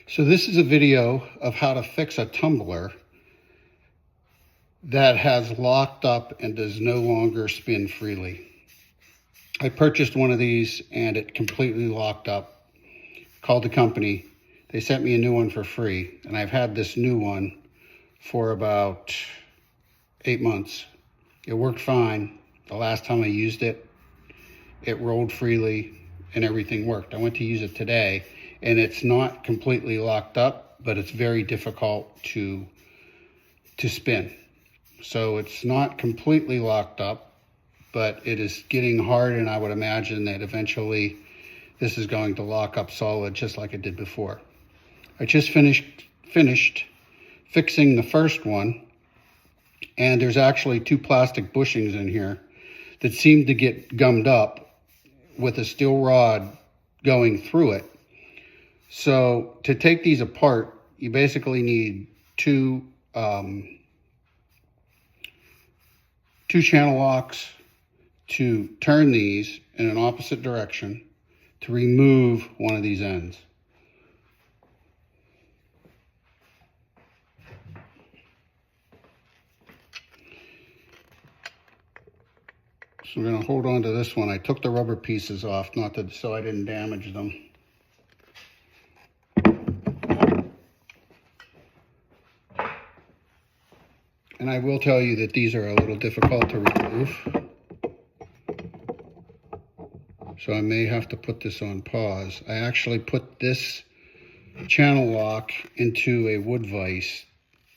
So this is a video of how to fix a tumbler that has locked up and does no longer spin freely. I purchased one of these and it completely locked up. Called the company. They sent me a new one for free, and I've had this new one for about 8 months. It worked fine. The last time I used it, it rolled freely and everything worked. I went to use it today and it's not completely locked up, but it's very difficult to spin. So it's not completely locked up, but it is getting hard, and I would imagine that eventually this is going to lock up solid just like it did before. I just finished fixing the first one, and there's actually 2 plastic bushings in here that seem to get gummed up with a steel rod going through it. So to take these apart, you basically need two channel locks to turn these in an opposite direction to remove one of these ends. So I'm going to hold on to this one. I took the rubber pieces off, so I didn't damage them. And I will tell you that these are a little difficult to remove. So I may have to put this on pause. I actually put this channel lock into a wood vise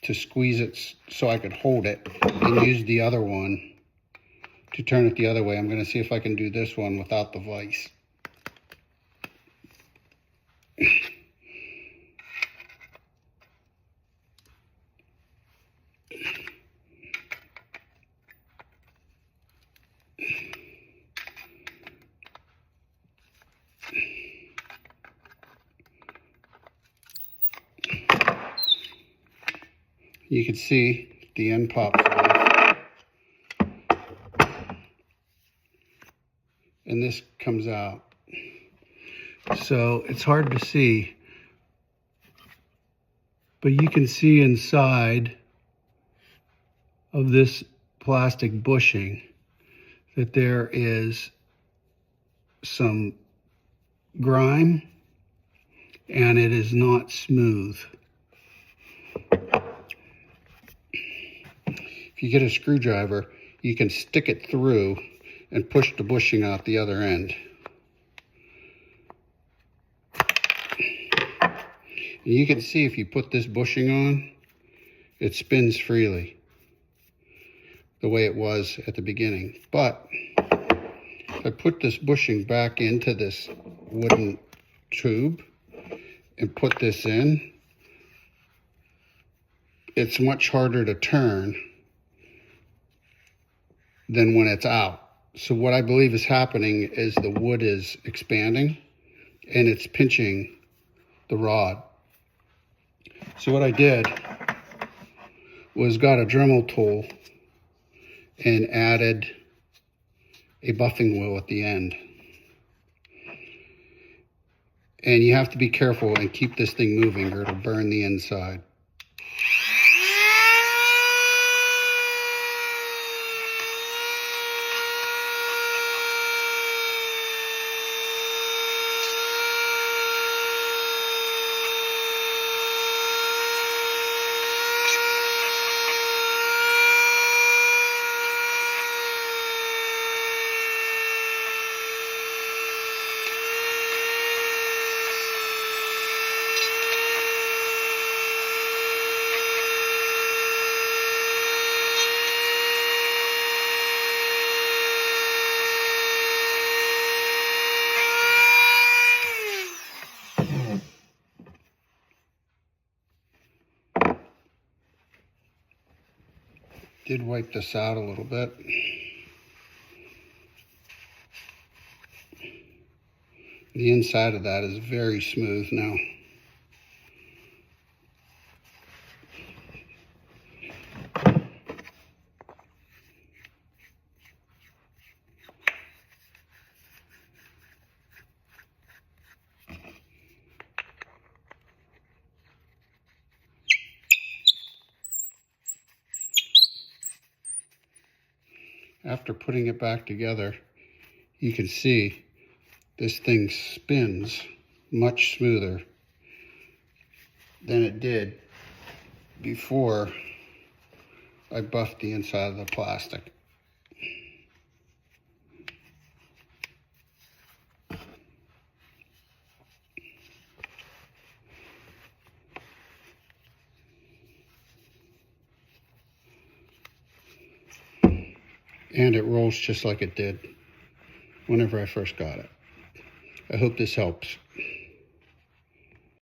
to squeeze it so I could hold it, and use the other one to turn it the other way. I'm going to see if I can do this one without the vise. You can see the end pops off, and this comes out. So it's hard to see, but you can see inside of this plastic bushing that there is some grime, and it is not smooth. If you get a screwdriver, you can stick it through and push the bushing out the other end. And you can see if you put this bushing on, it spins freely the way it was at the beginning. But if I put this bushing back into this wooden tube and put this in, it's much harder to turn than when it's out. So what I believe is happening is the wood is expanding and it's pinching the rod. So what I did was got a Dremel tool and added a buffing wheel at the end. And you have to be careful and keep this thing moving or it'll burn the inside. Did wipe this out a little bit. The inside of that is very smooth now. after putting it back together, you can see this thing spins much smoother than it did before I buffed the inside of the plastic. And it rolls just like it did whenever I first got it. I hope this helps.